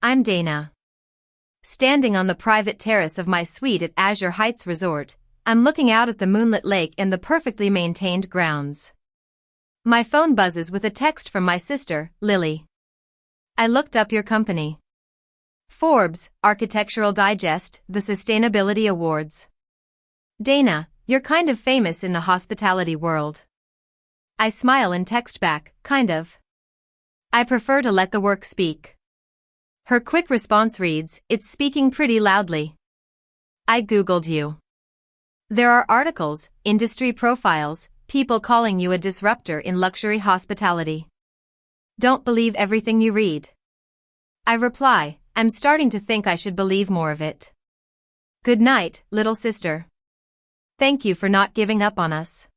I'm Dana. Standing on the private terrace of my suite at Azure Heights Resort, I'm looking out at the moonlit lake and the perfectly maintained grounds. My phone buzzes with a text from my sister, Lily. I looked up your company. Forbes, Architectural Digest, the Sustainability Awards. Dana, you're kind of famous in the hospitality world. I smile and text back, kind of. I prefer to let the work speak. Her quick response reads, it's speaking pretty loudly. I Googled you. There are articles, industry profiles, people calling you a disruptor in luxury hospitality. Don't believe everything you read. I reply, I'm starting to think I should believe more of it. Good night, little sister. Thank you for not giving up on us.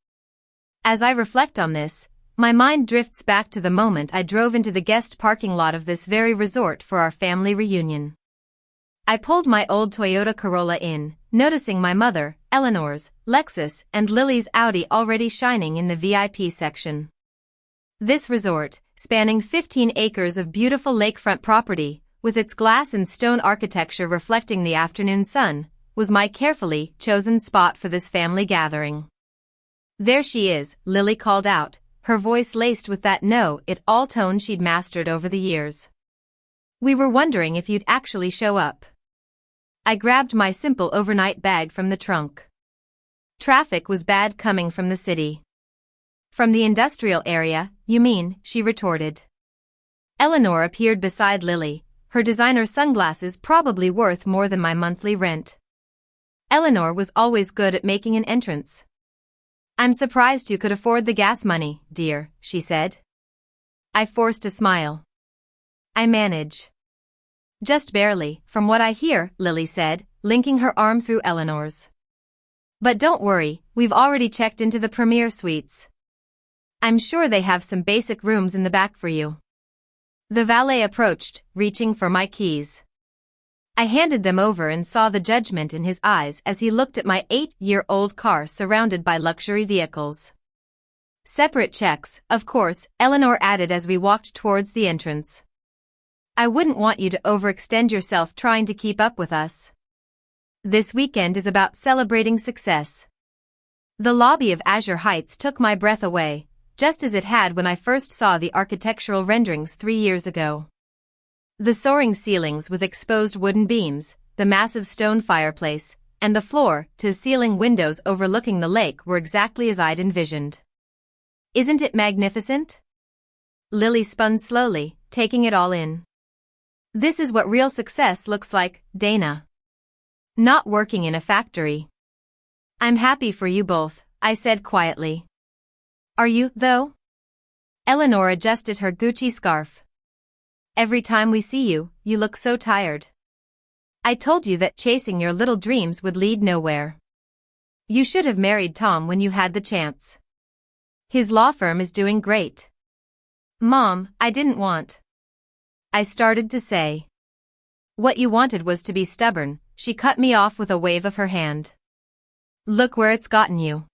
As I reflect on this, my mind drifts back to the moment I drove into the guest parking lot of this very resort for our family reunion. I pulled my old Toyota Corolla in, noticing my mother, Eleanor's, Lexus, and Lily's Audi already shining in the VIP section. This resort, spanning 15 acres of beautiful lakefront property, with its glass and stone architecture reflecting the afternoon sun, was my carefully chosen spot for this family gathering. There she is, Lily called out, her voice laced with that know-it-all tone she'd mastered over the years. We were wondering if you'd actually show up. I grabbed my simple overnight bag from the trunk. Traffic was bad coming from the city. From the industrial area, you mean, she retorted. Eleanor appeared beside Lily, her designer sunglasses probably worth more than my monthly rent. Eleanor was always good at making an entrance. I'm surprised you could afford the gas money, dear, she said. I forced a smile. I manage. Just barely, from what I hear, Lily said, linking her arm through Eleanor's. But don't worry, we've already checked into the premier suites. I'm sure they have some basic rooms in the back for you. The valet approached, reaching for my keys. I handed them over and saw the judgment in his eyes as he looked at my 8-year-old car surrounded by luxury vehicles. Separate checks, of course, Eleanor added as we walked towards the entrance. I wouldn't want you to overextend yourself trying to keep up with us. This weekend is about celebrating success. The lobby of Azure Heights took my breath away, just as it had when I first saw the architectural renderings 3 years ago. The soaring ceilings with exposed wooden beams, the massive stone fireplace, and the floor-to-ceiling windows overlooking the lake were exactly as I'd envisioned. Isn't it magnificent? Lily spun slowly, taking it all in. This is what real success looks like, Dana. Not working in a factory. I'm happy for you both, I said quietly. Are you, though? Eleanor adjusted her Gucci scarf. Every time we see you, you look so tired. I told you that chasing your little dreams would lead nowhere. You should have married Tom when you had the chance. His law firm is doing great. Mom, I didn't want. I started to say. What you wanted was to be stubborn, she cut me off with a wave of her hand. Look where it's gotten you.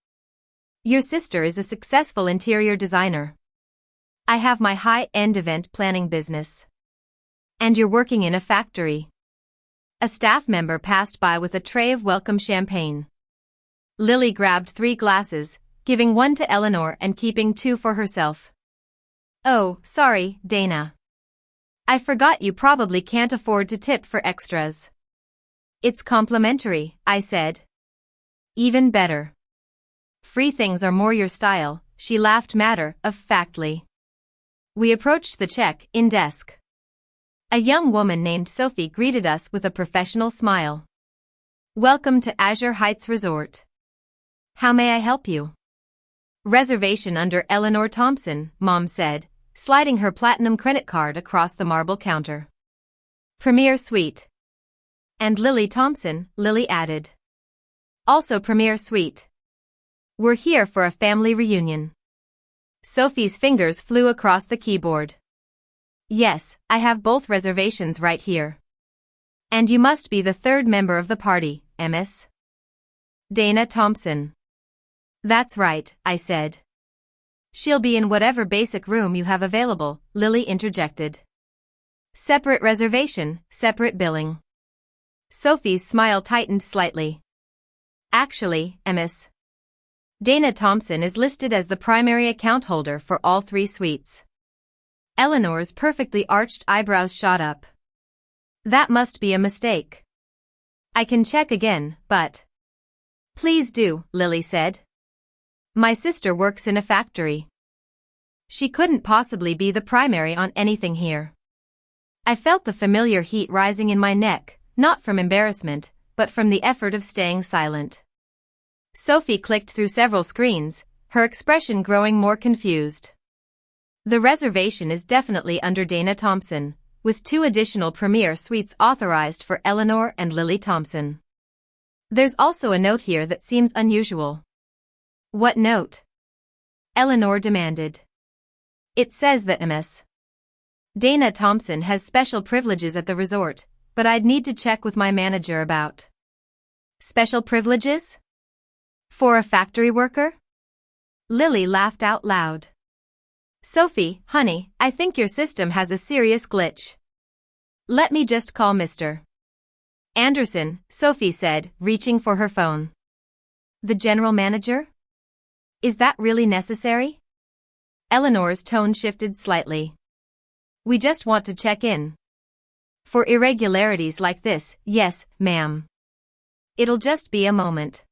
Your sister is a successful interior designer. I have my high-end event planning business. And you're working in a factory. A staff member passed by with a tray of welcome champagne. Lily grabbed 3 glasses, giving 1 to Eleanor and keeping 2 for herself. Oh, sorry, Dana. I forgot you probably can't afford to tip for extras. It's complimentary, I said. Even better. Free things are more your style, she laughed matter-of-factly. We approached the check-in desk. A young woman named Sophie greeted us with a professional smile. Welcome to Azure Heights Resort. How may I help you? Reservation under Eleanor Thompson, Mom said, sliding her platinum credit card across the marble counter. Premier Suite. And Lily Thompson, Lily added. Also Premier Suite. We're here for a family reunion. Sophie's fingers flew across the keyboard. Yes, I have both reservations right here. And you must be the 3rd member of the party, Ms. Dana Thompson. That's right, I said. She'll be in whatever basic room you have available, Lily interjected. Separate reservation, separate billing. Sophie's smile tightened slightly. Actually, Ms. Dana Thompson is listed as the primary account holder for all 3 suites. Eleanor's perfectly arched eyebrows shot up. That must be a mistake. I can check again, but... Please do, Lily said. My sister works in a factory. She couldn't possibly be the primary on anything here. I felt the familiar heat rising in my neck, not from embarrassment, but from the effort of staying silent. Sophie clicked through several screens, her expression growing more confused. The reservation is definitely under Dana Thompson, with 2 additional premier suites authorized for Eleanor and Lily Thompson. There's also a note here that seems unusual. What note? Eleanor demanded. It says that Ms. Dana Thompson has special privileges at the resort, but I'd need to check with my manager about. Special privileges? For a factory worker? Lily laughed out loud. Sophie, honey, I think your system has a serious glitch. Let me just call Mr. Anderson, Sophie said, reaching for her phone. The general manager? Is that really necessary? Eleanor's tone shifted slightly. We just want to check in. For irregularities like this, yes, ma'am. It'll just be a moment.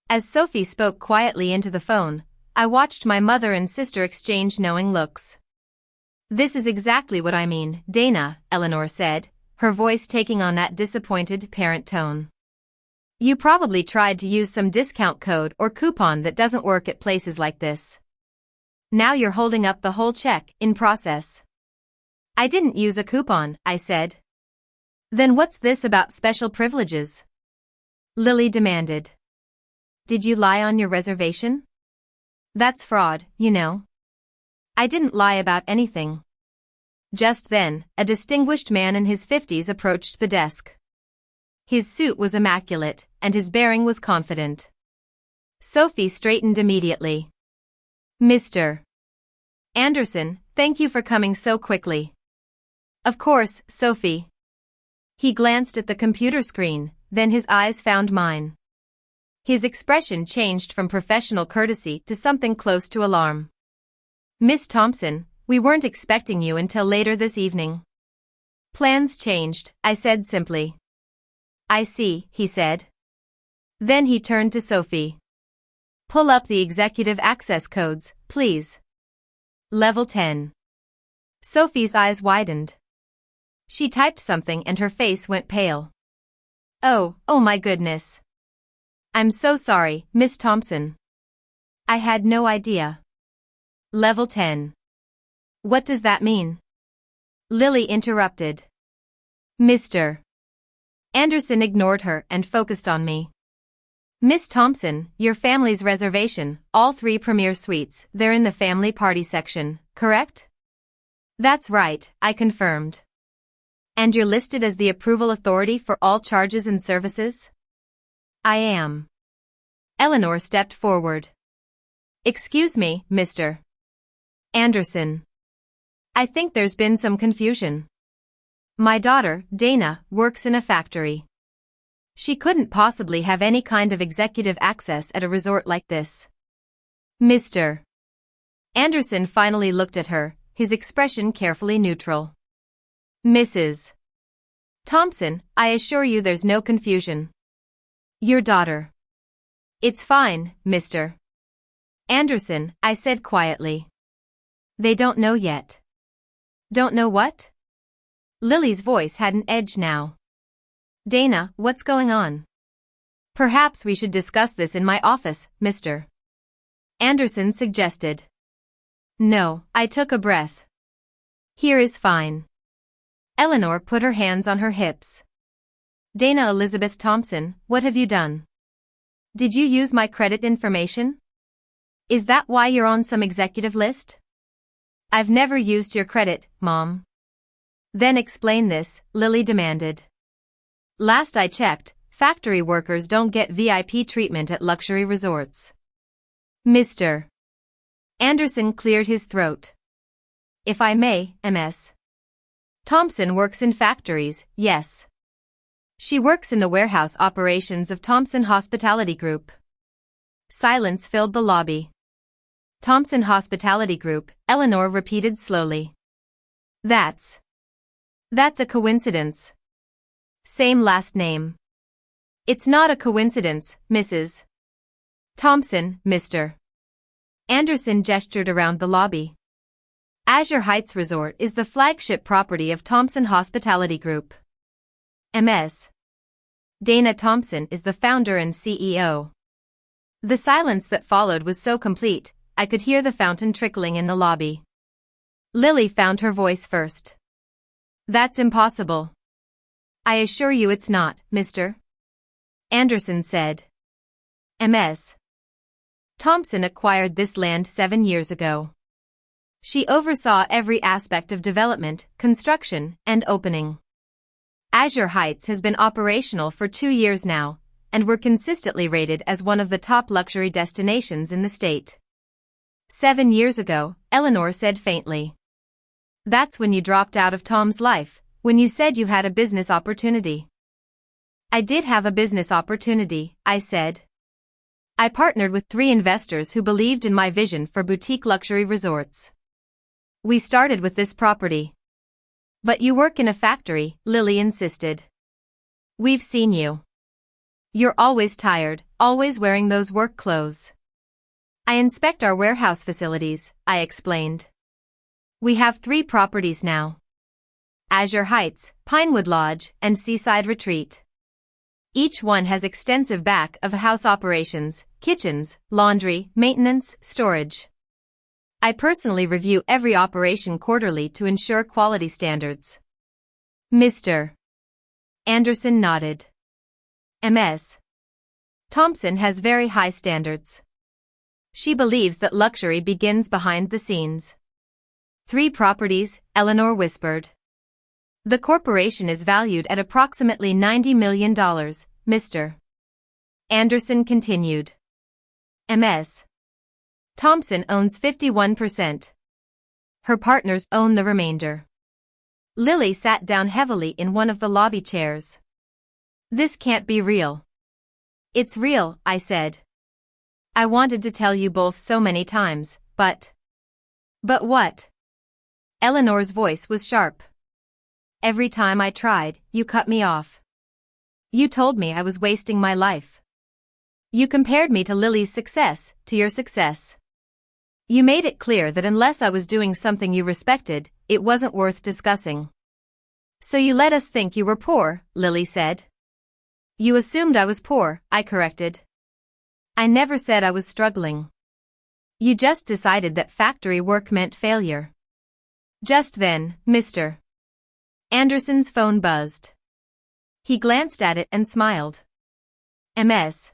As Sophie spoke quietly into the phone, I watched my mother and sister exchange knowing looks. This is exactly what I mean, Dana, Eleanor said, her voice taking on that disappointed parent tone. You probably tried to use some discount code or coupon that doesn't work at places like this. Now you're holding up the whole check in process. I didn't use a coupon, I said. Then what's this about special privileges? Lily demanded. Did you lie on your reservation? That's fraud, you know. I didn't lie about anything. Just then, a distinguished man in his 50s approached the desk. His suit was immaculate, and his bearing was confident. Sophie straightened immediately. Mr. Anderson, thank you for coming so quickly. Of course, Sophie. He glanced at the computer screen, then his eyes found mine. His expression changed from professional courtesy to something close to alarm. Miss Thompson, we weren't expecting you until later this evening. Plans changed, I said simply. I see, he said. Then he turned to Sophie. Pull up the executive access codes, please. Level 10. Sophie's eyes widened. She typed something and her face went pale. Oh my goodness. I'm so sorry, Miss Thompson. I had no idea. Level 10. What does that mean? Lily interrupted. Mr. Anderson ignored her and focused on me. Miss Thompson, your family's reservation, all 3 premier suites, they're in the family party section, correct? That's right, I confirmed. And you're listed as the approval authority for all charges and services? I am. Eleanor stepped forward. Excuse me, Mr. Anderson. I think there's been some confusion. My daughter, Dana, works in a factory. She couldn't possibly have any kind of executive access at a resort like this. Mr. Anderson finally looked at her, his expression carefully neutral. Mrs. Thompson, I assure you there's no confusion. Your daughter. It's fine, Mr. Anderson, I said quietly. They don't know yet. Don't know what? Lily's voice had an edge now. Dana, what's going on? Perhaps we should discuss this in my office, Mr. Anderson suggested. No, I took a breath. Here is fine. Eleanor put her hands on her hips. Dana Elizabeth Thompson, what have you done? Did you use my credit information? Is that why you're on some executive list? I've never used your credit, Mom. Then explain this, Lily demanded. Last I checked, factory workers don't get VIP treatment at luxury resorts. Mr. Anderson cleared his throat. If I may, Ms. Thompson works in factories, yes. She works in the warehouse operations of Thompson Hospitality Group. Silence filled the lobby. Thompson Hospitality Group, Eleanor repeated slowly. That's a coincidence. Same last name. It's not a coincidence, Mrs. Thompson, Mr. Anderson gestured around the lobby. Azure Heights Resort is the flagship property of Thompson Hospitality Group. Ms. Dana Thompson is the founder and CEO. The silence that followed was so complete, I could hear the fountain trickling in the lobby. Lily found her voice first. That's impossible. I assure you it's not, Mr. Anderson said. Ms. Thompson acquired this land 7 years ago. She oversaw every aspect of development, construction, and opening. Azure Heights has been operational for 2 years now, and we're consistently rated as one of the top luxury destinations in the state. 7 years ago, Eleanor said faintly. That's when you dropped out of Tom's life, when you said you had a business opportunity. I did have a business opportunity, I said. I partnered with 3 investors who believed in my vision for boutique luxury resorts. We started with this property. But you work in a factory, Lily insisted. We've seen you. You're always tired, always wearing those work clothes. I inspect our warehouse facilities, I explained. We have 3 properties now. Azure Heights, Pinewood Lodge, and Seaside Retreat. Each one has extensive back-of-house operations, kitchens, laundry, maintenance, storage. I personally review every operation quarterly to ensure quality standards. Mr. Anderson nodded. Ms. Thompson has very high standards. She believes that luxury begins behind the scenes. 3 properties, Eleanor whispered. The corporation is valued at approximately $90 million, Mr. Anderson continued. Ms. Thompson owns 51%. Her partners own the remainder. Lily sat down heavily in one of the lobby chairs. This can't be real. It's real, I said. I wanted to tell you both so many times, but... But what? Eleanor's voice was sharp. Every time I tried, you cut me off. You told me I was wasting my life. You compared me to Lily's success, to your success. You made it clear that unless I was doing something you respected, it wasn't worth discussing. So you let us think you were poor, Lily said. You assumed I was poor, I corrected. I never said I was struggling. You just decided that factory work meant failure. Just then, Mr. Anderson's phone buzzed. He glanced at it and smiled. Ms.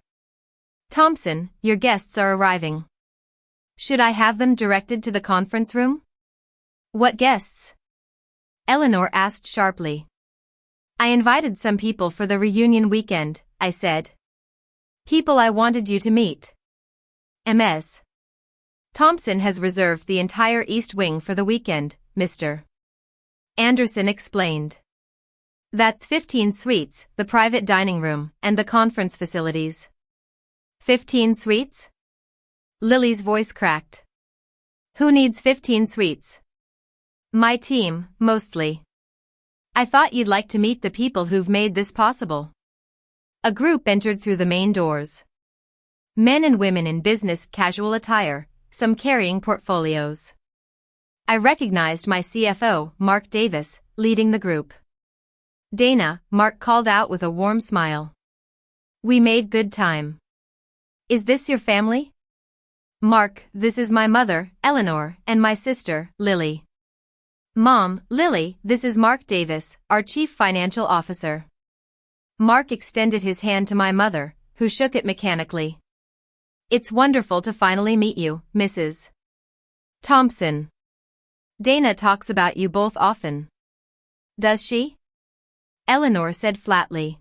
Thompson, your guests are arriving. Should I have them directed to the conference room? What guests? Eleanor asked sharply. I invited some people for the reunion weekend, I said. People I wanted you to meet. Ms. Thompson has reserved the entire East Wing for the weekend, Mr. Anderson explained. That's 15 suites, the private dining room, and the conference facilities. 15 suites? Lily's voice cracked. Who needs 15 suites? My team, mostly. I thought you'd like to meet the people who've made this possible. A group entered through the main doors. Men and women in business casual attire, some carrying portfolios. I recognized my CFO, Mark Davis, leading the group. Dana, Mark called out with a warm smile. We made good time. Is this your family? Mark, this is my mother, Eleanor, and my sister, Lily. Mom, Lily, this is Mark Davis, our Chief Financial Officer. Mark extended his hand to my mother, who shook it mechanically. It's wonderful to finally meet you, Mrs. Thompson. Dana talks about you both often. Does she? Eleanor said flatly.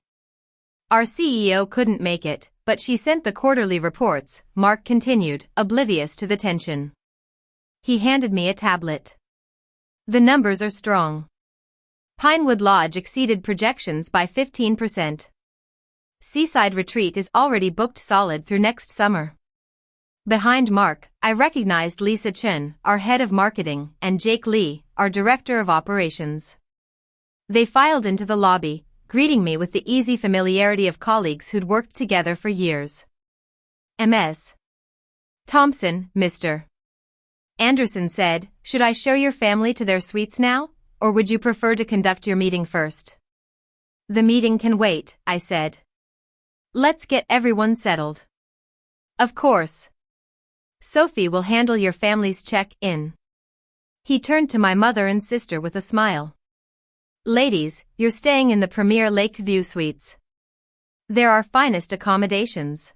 Our CEO couldn't make it, but she sent the quarterly reports, Mark continued, oblivious to the tension. He handed me a tablet. The numbers are strong. Pinewood Lodge exceeded projections by 15%. Seaside Retreat is already booked solid through next summer. Behind Mark, I recognized Lisa Chen, our head of marketing, and Jake Lee, our director of operations. They filed into the lobby, greeting me with the easy familiarity of colleagues who'd worked together for years. Ms. Thompson, Mr. Anderson said, "Should I show your family to their suites now, or would you prefer to conduct your meeting first?" "The meeting can wait," I said. "Let's get everyone settled." "Of course. Sophie will handle your family's check-in." He turned to my mother and sister with a smile. "Ladies, you're staying in the premier Lakeview Suites. They're our finest accommodations.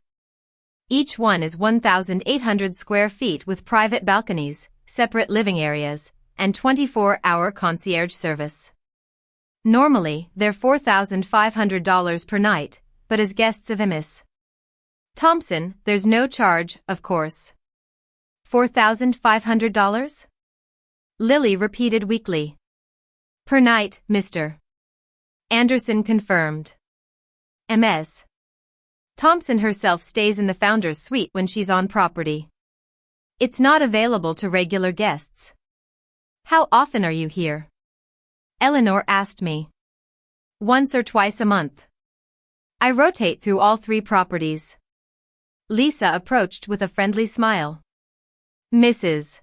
Each one is 1,800 square feet with private balconies, separate living areas, and 24-hour concierge service. Normally, they're $4,500 per night, but as guests of Ms. Thompson, there's no charge, of course." $4,500? Lily repeated weakly. "Per night, Mr. Anderson confirmed. Ms. Thompson herself stays in the founder's suite when she's on property. It's not available to regular guests." "How often are you here?" Eleanor asked me. "Once or twice a month. I rotate through all 3 properties." Lisa approached with a friendly smile. "Mrs.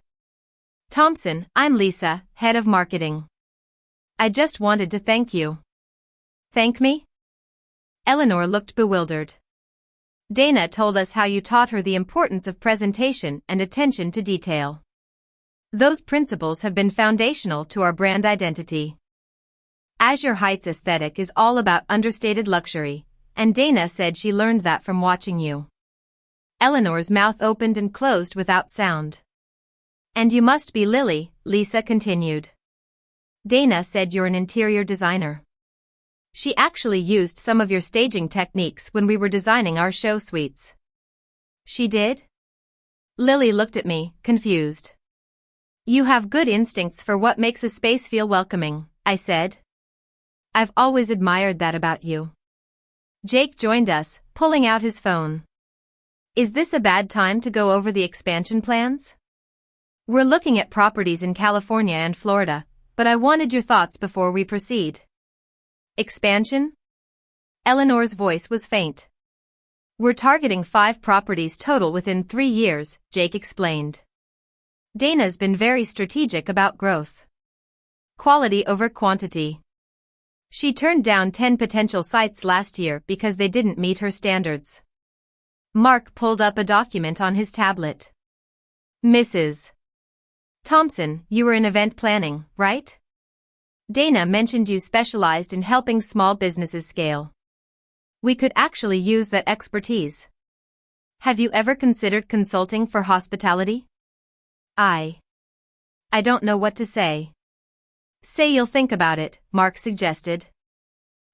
Thompson, I'm Lisa, head of marketing. I just wanted to thank you." "Thank me?" Eleanor looked bewildered. "Dana told us how you taught her the importance of presentation and attention to detail. Those principles have been foundational to our brand identity. Azure Heights aesthetic is all about understated luxury, and Dana said she learned that from watching you." Eleanor's mouth opened and closed without sound. "And you must be Lily," Lisa continued. "Dana said you're an interior designer. She actually used some of your staging techniques when we were designing our show suites." "She did?" Lily looked at me, confused. "You have good instincts for what makes a space feel welcoming," I said. "I've always admired that about you." Jake joined us, pulling out his phone. "Is this a bad time to go over the expansion plans? We're looking at properties in California and Florida, but I wanted your thoughts before we proceed." "Expansion?" Eleanor's voice was faint. "We're targeting 5 properties total within 3 years, Jake explained. Dana's been very strategic about growth. Quality over quantity. She turned down 10 potential sites last year because they didn't meet her standards." Mark pulled up a document on his tablet. "Mrs. Thompson, you were in event planning, right? Dana mentioned you specialized in helping small businesses scale. We could actually use that expertise. Have you ever considered consulting for hospitality?" I don't know what to say." "Say you'll think about it," Mark suggested.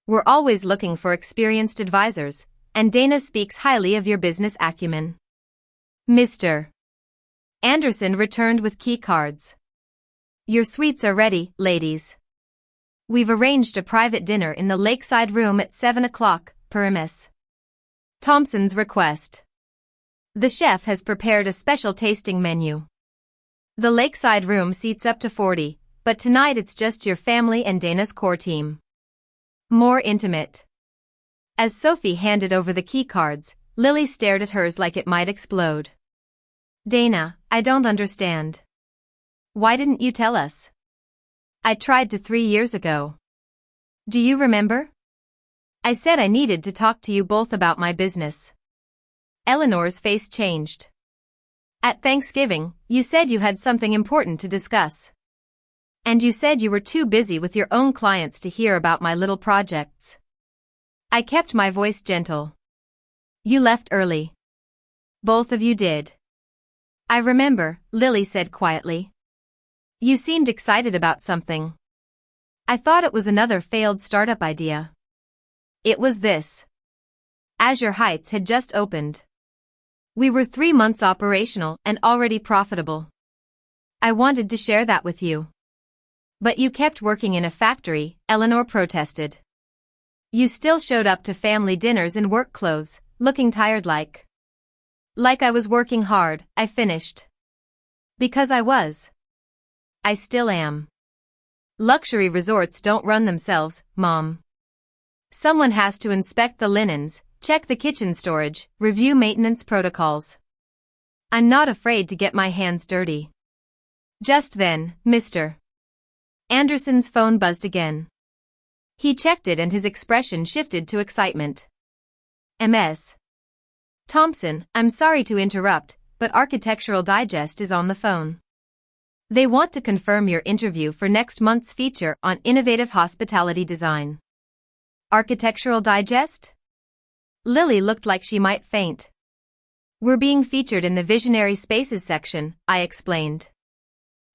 "We're always looking for experienced advisors, and Dana speaks highly of your business acumen." Mr. Anderson returned with key cards. "Your suites are ready, ladies. We've arranged a private dinner in the lakeside room at 7 o'clock, per Ms. Thompson's request. The chef has prepared a special tasting menu. The lakeside room seats up to 40, but tonight it's just your family and Dana's core team. More intimate." As Sophie handed over the key cards, Lily stared at hers like it might explode. "Dana, I don't understand. Why didn't you tell us? I tried to 3 years ago. Do you remember? I said I needed to talk to you both about my business." Eleanor's face changed. "At Thanksgiving, you said you had something important to discuss. And you said you were too busy with your own clients to hear about my little projects." I kept my voice gentle. "You left early. Both of you did." "I remember," Lily said quietly. "You seemed excited about something. I thought it was another failed startup idea." It was this. Azure Heights had just opened. We were 3 months operational and already profitable. I wanted to share that with you. But you kept working in a factory, Eleanor protested. You still showed up to family dinners in work clothes, looking tired like I was working hard, I finished. Because I was. I still am. Luxury resorts don't run themselves, Mom. Someone has to inspect the linens, check the kitchen storage, review maintenance protocols. I'm not afraid to get my hands dirty. Just then, Mr. Anderson's phone buzzed again. He checked it and his expression shifted to excitement. Ms. Thompson, I'm sorry to interrupt, but Architectural Digest is on the phone. They want to confirm your interview for next month's feature on innovative hospitality design. Architectural Digest? Lily looked like she might faint. We're being featured in the Visionary Spaces section, I explained.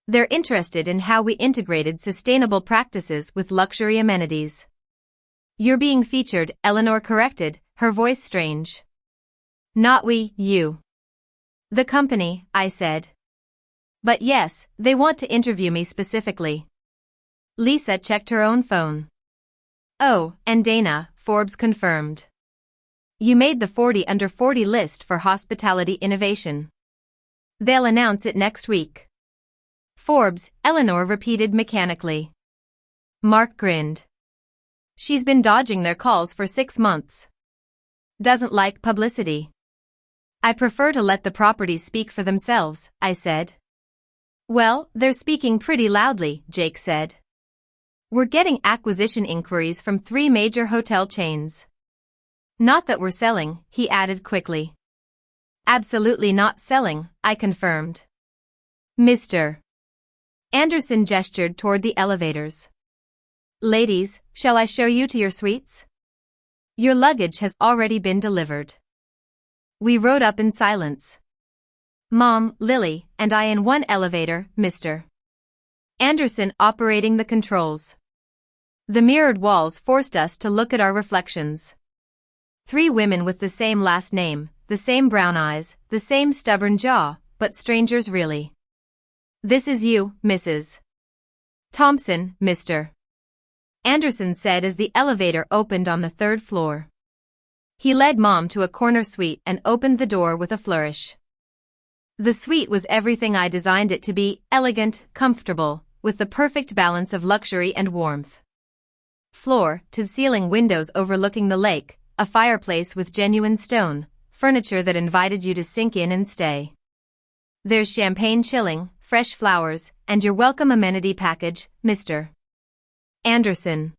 They're interested in how we integrated sustainable practices with luxury amenities. You're being featured, Eleanor corrected, her voice strange. Not we, you. The company, I said. But yes, they want to interview me specifically. Lisa checked her own phone. Oh, and Dana, Forbes confirmed. You made the 40 under 40 list for hospitality innovation. They'll announce it next week. Forbes, Eleanor repeated mechanically. Mark grinned. She's been dodging their calls for 6 months. Doesn't like publicity. I prefer to let the properties speak for themselves, I said. Well, they're speaking pretty loudly, Jake said. We're getting acquisition inquiries from 3 major hotel chains. Not that we're selling, he added quickly. Absolutely not selling, I confirmed. Mr. Anderson gestured toward the elevators. Ladies, shall I show you to your suites? Your luggage has already been delivered. We rode up in silence. Mom, Lily, and I in one elevator, Mr. Anderson operating the controls. The mirrored walls forced us to look at our reflections. 3 women with the same last name, the same brown eyes, the same stubborn jaw, but strangers really. This is you, Mrs. Thompson, Mr. Anderson said as the elevator opened on the 3rd floor. He led Mom to a corner suite and opened the door with a flourish. The suite was everything I designed it to be, elegant, comfortable, with the perfect balance of luxury and warmth. Floor-to-ceiling windows overlooking the lake, a fireplace with genuine stone, furniture that invited you to sink in and stay. There's champagne chilling, fresh flowers, and your welcome amenity package, Mr. Anderson.